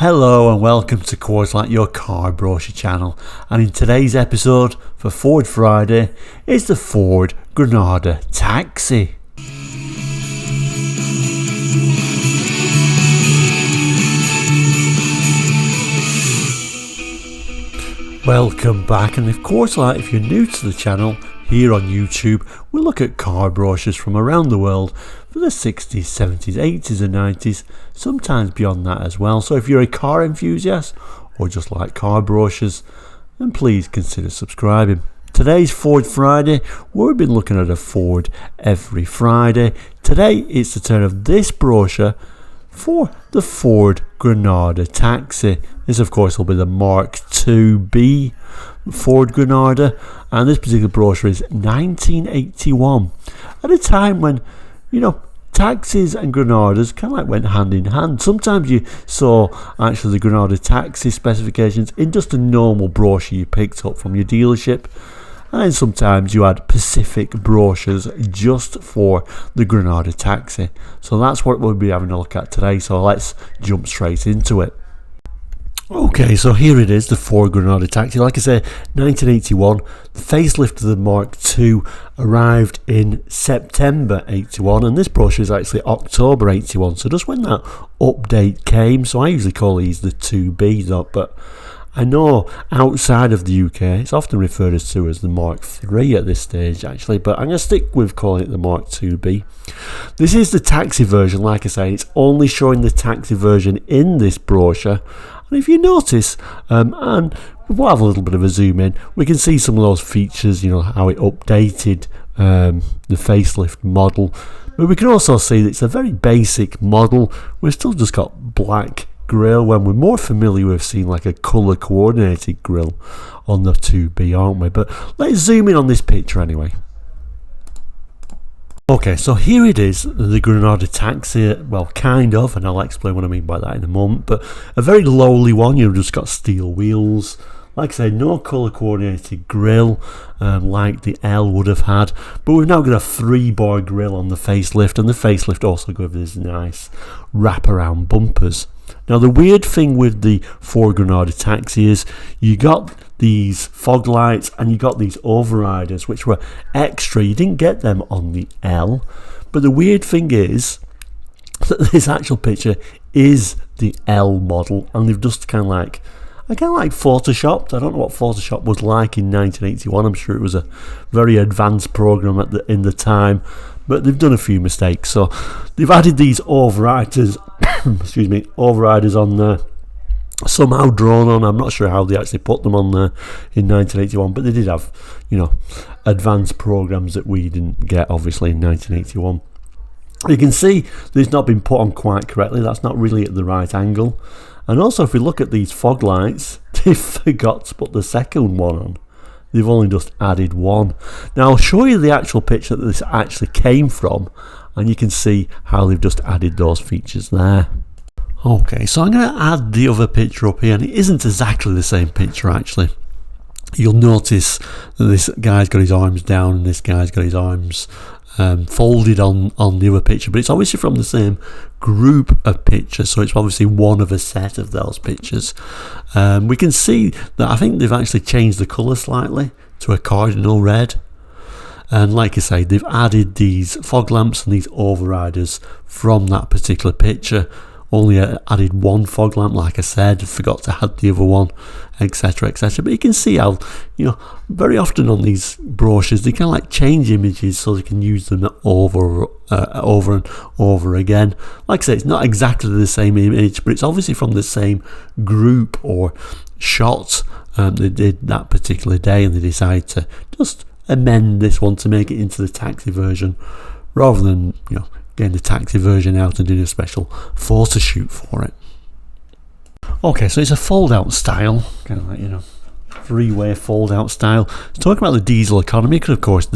Hello and welcome to Quartzlight, your car brochure channel, and in today's episode for Ford Friday is the Ford Granada Taxi. Welcome back, and of course, if you're new to the channel here on YouTube, we look at car brochures from around the world for the 60s, 70s, 80s and 90s, sometimes beyond that as well. So if you're a car enthusiast or just like car brochures, then please consider subscribing. Today's Ford Friday, we've been looking at a Ford every Friday. Today it's the turn of this brochure for the Ford Granada Taxi. This of course will be the Mark IIB Ford Granada, and this particular brochure is 1981, at a time when, taxis and Granadas kind of like went hand in hand. Sometimes you saw actually the Granada taxi specifications in just a normal brochure you picked up from your dealership, and then sometimes you had specific brochures just for the Granada taxi. So that's what we'll be having a look at today, so let's jump straight into it. Okay, so here it is, the Ford Granada Taxi. Like I say, 1981. The facelift of the Mark II arrived in September 81, and this brochure is actually October 81. So just when that update came, so I usually call these the 2B, but I know outside of the UK it's often referred to as the Mark III at this stage actually, but I'm going to stick with calling it the Mark IIB. This is the taxi version. Like I say, it's only showing the taxi version in this brochure. And if you notice, and we'll have a little bit of a zoom in, we can see some of those features, how it updated the facelift model. But we can also see that it's a very basic model. We've still just got black grille, when we're more familiar with seeing like a colour coordinated grille on the 2B, aren't we? But let's zoom in on this picture anyway. Okay, so here it is, the Granada Taxi. Well, kind of, and I'll explain what I mean by that in a moment, but a very lowly one. You've just got steel wheels. Like I say, no colour coordinated grille like the L would have had, but we've now got a 3-bar grille on the facelift, and the facelift also gives this nice wraparound bumpers. Now the weird thing with the Ford Granada Taxi is you got these fog lights and you got these overriders which were extra. You didn't get them on the L, but the weird thing is that this actual picture is the L model, and they've just kind of like photoshopped. I don't know what Photoshop was like in 1981. I'm sure it was a very advanced program in the time, but they've done a few mistakes. So they've added these overriders overriders on there, somehow drawn on. I'm not sure how they actually put them on there in 1981, but they did have advanced programs that we didn't get obviously in 1981. You can see that it's not been put on quite correctly. That's not really at the right angle. And also, if we look at these fog lights, they forgot to put the second one on. They've only just added one. Now I'll show you the actual picture that this actually came from, and you can see how they've just added those features there. Okay, so I'm going to add the other picture up here, and it isn't exactly the same picture actually. You'll notice that this guy's got his arms down and this guy's got his arms folded on the other picture, but it's obviously from the same group of pictures, so it's obviously one of a set of those pictures. We can see that I think they've actually changed the colour slightly to a cardinal red, and like I say, they've added these fog lamps and these overriders from that particular picture. Only added one fog lamp, like I said, forgot to add the other one, etc, etc. But you can see how, very often on these brochures they kind of like change images so they can use them over and over again. Like I say, it's not exactly the same image, but it's obviously from the same group or shot they did that particular day, and they decided to just amend this one to make it into the taxi version, rather than getting the taxi version out and doing a special photo shoot for it. Okay, so it's a fold-out style, kind of like, three-way fold-out style. It's talking about the diesel economy, because of course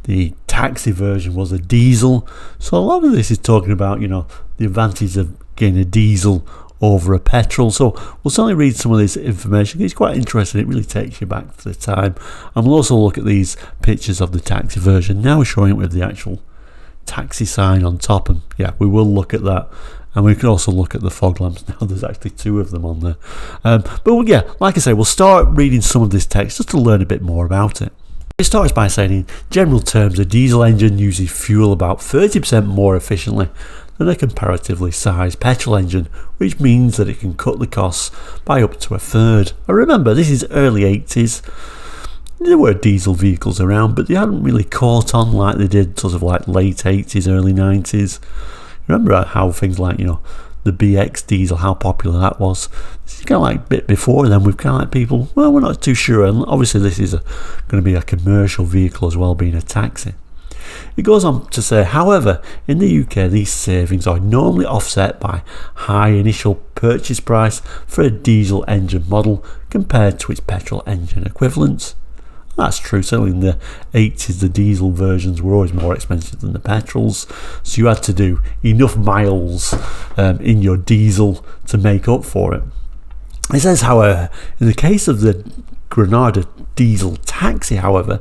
the taxi version was a diesel. So a lot of this is talking about, the advantage of getting a diesel over a petrol. So we'll certainly read some of this information. It's quite interesting. It really takes you back to the time. And we'll also look at these pictures of the taxi version now, showing it with the actual taxi sign on top, and yeah, we will look at that And we can also look at the fog lamps now. There's actually 2 of them on there. But yeah, like I say, we'll start reading some of this text just to learn a bit more about it. It starts by saying, in general terms, a diesel engine uses fuel about 30% more efficiently than a comparatively sized petrol engine, which means that it can cut the costs by up to a third. I remember, this is early 80s. There were diesel vehicles around, but they hadn't really caught on like they did sort of like late 80s, early 90s. Remember how things like, the BX diesel, how popular that was. This is kind of like a bit before then. We've kind of like people, well, we're not too sure. And obviously this is going to be a commercial vehicle as well, being a taxi. It goes on to say, however, in the UK, these savings are normally offset by high initial purchase price for a diesel engine model compared to its petrol engine equivalents. That's true. Certainly in the 80s, the diesel versions were always more expensive than the petrols, so you had to do enough miles in your diesel to make up for it. It says, however, in the case of the Granada diesel taxi, however,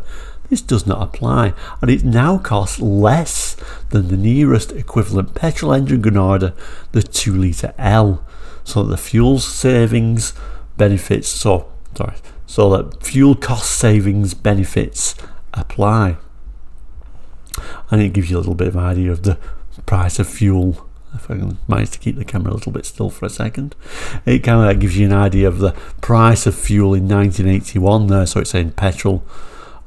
this does not apply, and it now costs less than the nearest equivalent petrol engine Granada, the 2-litre L. So that the fuel savings benefits, so that fuel cost savings benefits apply. And it gives you a little bit of an idea of the price of fuel. If I can manage to keep the camera a little bit still for a second, it kind of gives you an idea of the price of fuel in 1981 there. So it's saying petrol,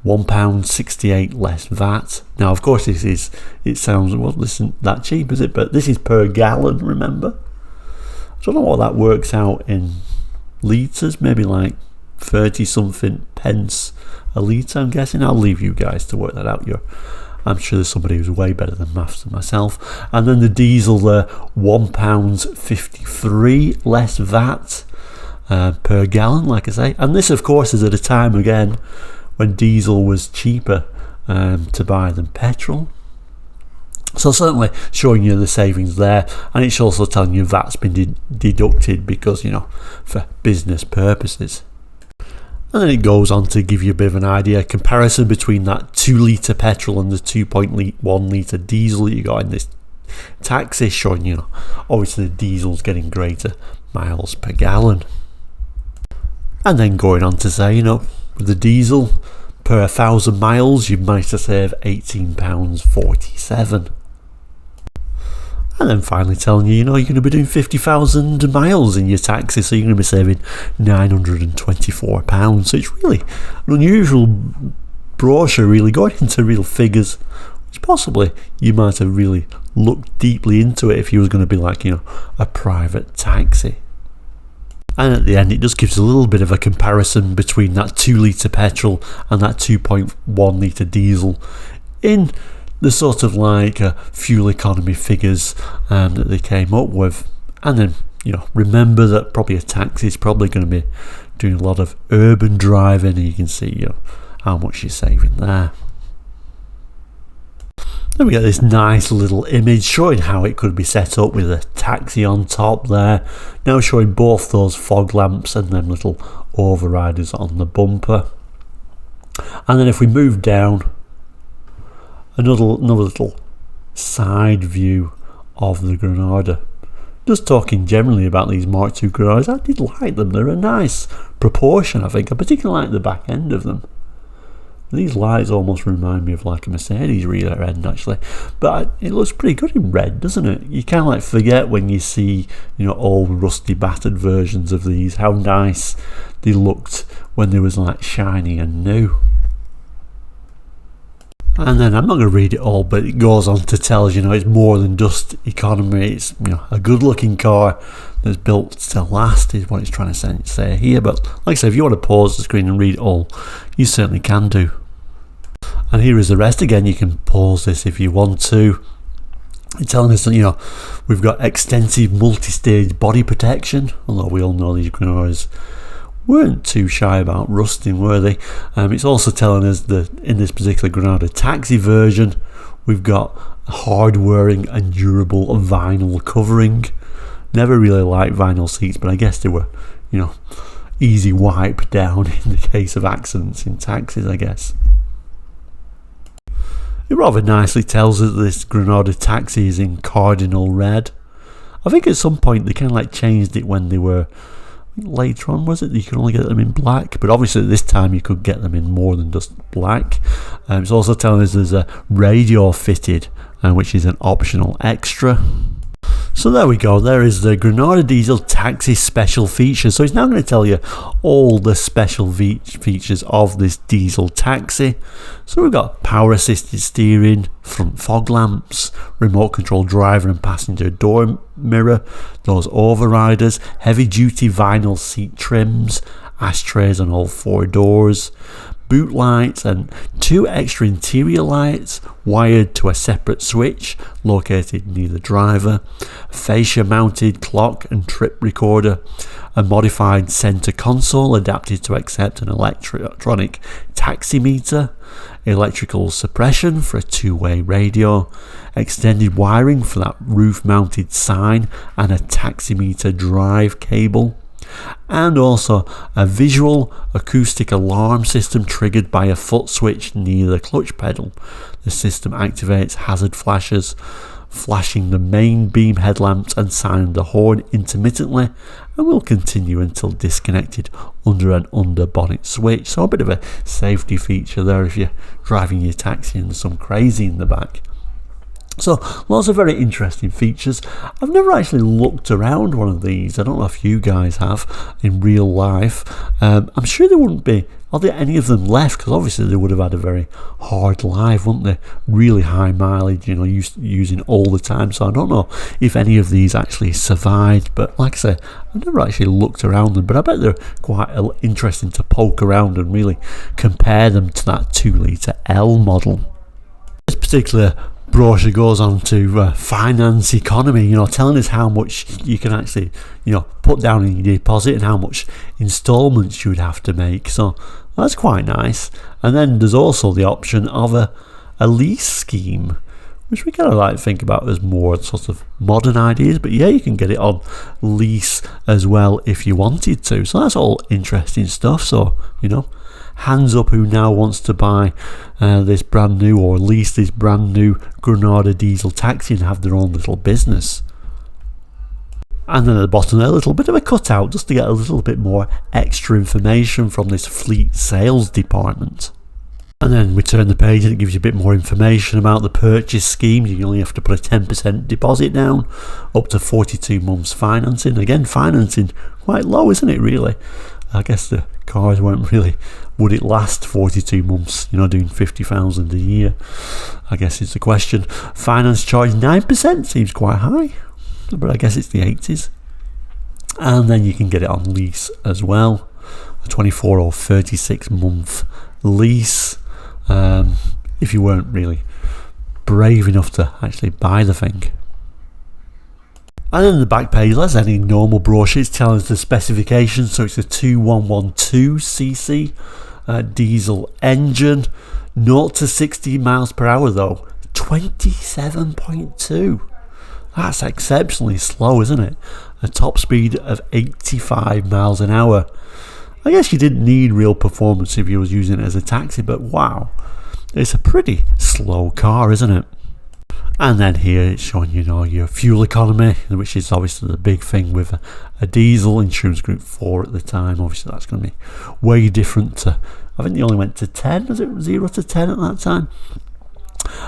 £1.68 less VAT. Now, of course, it sounds, well, this isn't that cheap, is it? But this is per gallon, remember? I don't know what that works out in litres, maybe like 30 something pence a litre, I'm guessing. I'll leave you guys to work that out. I'm sure there's somebody who's way better than maths than myself. And then the diesel there, £1.53 less VAT per gallon, like I say. And this, of course, is at a time again when diesel was cheaper to buy than petrol. So certainly showing you the savings there, and it's also telling you that's been deducted because, for business purposes. And then it goes on to give you a bit of an idea, a comparison between that 2-litre petrol and the 2.1 litre diesel that you got in this taxi, showing, obviously the diesel's getting greater miles per gallon. And then going on to say, with the diesel, per 1,000 miles, you've managed to save £18.47. And then finally telling you, you're going to be doing 50,000 miles in your taxi, so you're going to be saving £924. So it's really an unusual brochure, really going into real figures, which possibly you might have really looked deeply into it if you was going to be like, a private taxi. And at the end, it just gives a little bit of a comparison between that 2-litre petrol and that 2.1 litre diesel in the sort of like fuel economy figures that they came up with. And then, remember that probably a taxi is probably going to be doing a lot of urban driving, and you can see, how much you're saving there. Then we get this nice little image showing how it could be set up with a taxi on top there. Now showing both those fog lamps and them little overriders on the bumper. And then if we move down, another little side view of the Granada. Just talking generally about these Mark II Granadas, I did like them. They're a nice proportion, I think. I particularly like the back end of them. These lights almost remind me of like a Mercedes rear end, actually. But it looks pretty good in red, doesn't it? You kind of like forget when you see, old rusty battered versions of these, how nice they looked when they was like shiny and new. And then I'm not going to read it all, but it goes on to tell us, it's more than just economy. It's, a good-looking car that's built to last is what it's trying to say here. But like I said, if you want to pause the screen and read it all, you certainly can do. And here is the rest. Again, you can pause this if you want to. It's telling us that, we've got extensive multi-stage body protection, although we all know these Granadas weren't too shy about rusting, were they? It's also telling us that in this particular Granada taxi version, we've got hard-wearing and durable vinyl covering. Never really liked vinyl seats, but I guess they were, easy wipe down in the case of accidents in taxis, I guess. It rather nicely tells us that this Granada taxi is in cardinal red. I think at some point they kind of like changed it when they were, later on was it, you could only get them in black, but obviously at this time you could get them in more than just black. It's also telling us there's a radio fitted, which is an optional extra. So there we go, there is the Granada Diesel Taxi special features. So it's now going to tell you all the special features of this diesel taxi. So we've got power assisted steering, front fog lamps, remote control driver and passenger door mirror, those overriders, heavy duty vinyl seat trims, ashtrays on all 4 doors, boot lights and 2 extra interior lights wired to a separate switch located near the driver, fascia mounted clock and trip recorder, a modified center console adapted to accept an electronic taximeter, electrical suppression for a 2-way radio, extended wiring for that roof mounted sign and a taximeter drive cable, and also a visual acoustic alarm system triggered by a foot switch near the clutch pedal. The system activates hazard flashes, flashing the main beam headlamps and sounding the horn intermittently, and will continue until disconnected under an under bonnet switch. So a bit of a safety feature there if you're driving your taxi and there's some crazy in the back. So lots of very interesting features. I've never actually looked around one of these. I don't know if you guys have in real life. I'm sure there wouldn't be, are there any of them left? Because obviously they would have had a very hard life, wouldn't they? Really high mileage, using all the time. So I don't know if any of these actually survived. But like I say, I've never actually looked around them. But I bet they're quite interesting to poke around and really compare them to that 2-litre L model. This particular brochure goes on to finance economy, telling us how much you can actually, put down in your deposit and how much installments you would have to make. So that's quite nice. And then there's also the option of a lease scheme, which we kind of like think about as more sort of modern ideas. But yeah, you can get it on lease as well if you wanted to. So that's all interesting stuff. So, hands up who now wants to buy this brand new or lease this brand new Granada diesel taxi and have their own little business. And then at the bottom there, a little bit of a cutout just to get a little bit more extra information from this fleet sales department. And then we turn the page and it gives you a bit more information about the purchase scheme. You only have to put a 10% deposit down, up to 42 months financing. Again, financing quite low, isn't it, really? I guess the cars weren't really, would it last 42 months, doing 50,000 a year? I guess it's the question. Finance charge 9% seems quite high, but I guess it's the 80s. And then you can get it on lease as well, a 24 or 36 month lease, if you weren't really brave enough to actually buy the thing. And then the back page, that's any normal brochure, it's telling us the specifications. So it's a 2112cc diesel engine, 0 to 60 miles per hour though, 27.2. That's exceptionally slow, isn't it? A top speed of 85 miles an hour. I guess you didn't need real performance if you was using it as a taxi, but wow, it's a pretty slow car, isn't it? And then here it's showing your fuel economy, which is obviously the big thing with a diesel. Insurance Group 4 at the time, obviously that's going to be way different to, I think they only went to 10, was it 0 to 10 at that time?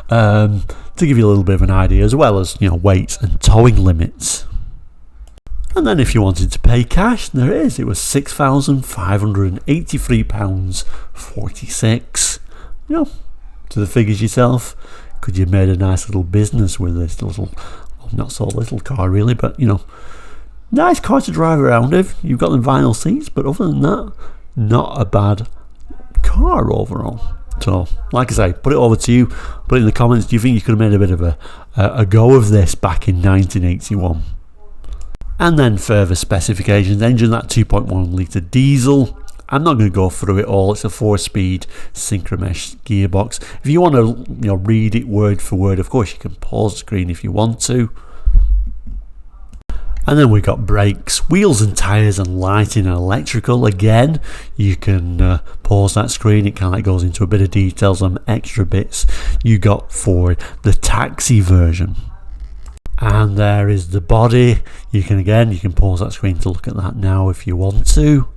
To give you a little bit of an idea, as well as weights and towing limits. And then if you wanted to pay cash, there it is. It was £6,583.46. To the figures yourself. Could you have made a nice little business with this little, well, not so little car really, but nice car to drive around with. You've got the vinyl seats, but other than that, not a bad car overall. So, like I say, put it over to you. Put it in the comments. Do you think you could have made a bit of a go of this back in 1981? And then further specifications: engine, that 2.1 litre diesel. I'm not going to go through it all. It's a 4-speed synchromesh gearbox. If you want to read it word for word, of course you can pause the screen if you want to. And then we've got brakes, wheels and tyres and lighting and electrical. Again, you can pause that screen. It kind of goes into a bit of details on extra bits you got for the taxi version. And there is the body. You can pause that screen to look at that now if you want to.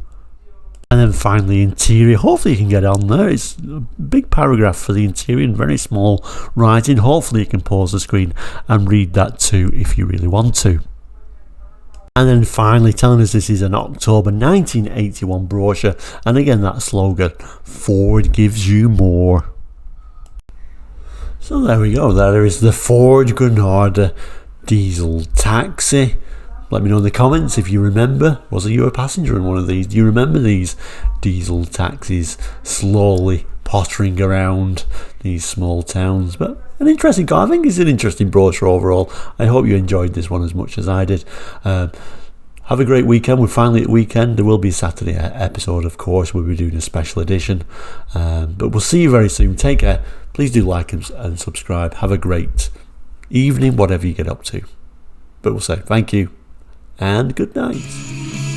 And then finally interior, hopefully you can get on there. It's a big paragraph for the interior and very small writing. Hopefully you can pause the screen and read that too if you really want to. And then finally telling us this is an October 1981 brochure, and again that slogan, Ford gives you more. So there we go, there is the Ford Granada diesel taxi. Let me know in the comments if you remember, was you a passenger in one of these? Do you remember these diesel taxis slowly pottering around these small towns? But an interesting car. I think it's an interesting brochure overall. I hope you enjoyed this one as much as I did. Have a great weekend. We're finally at weekend. There will be a Saturday episode, of course. We'll be doing a special edition. But we'll see you very soon. Take care. Please do like and subscribe. Have a great evening, whatever you get up to. But we'll say thank you and good night.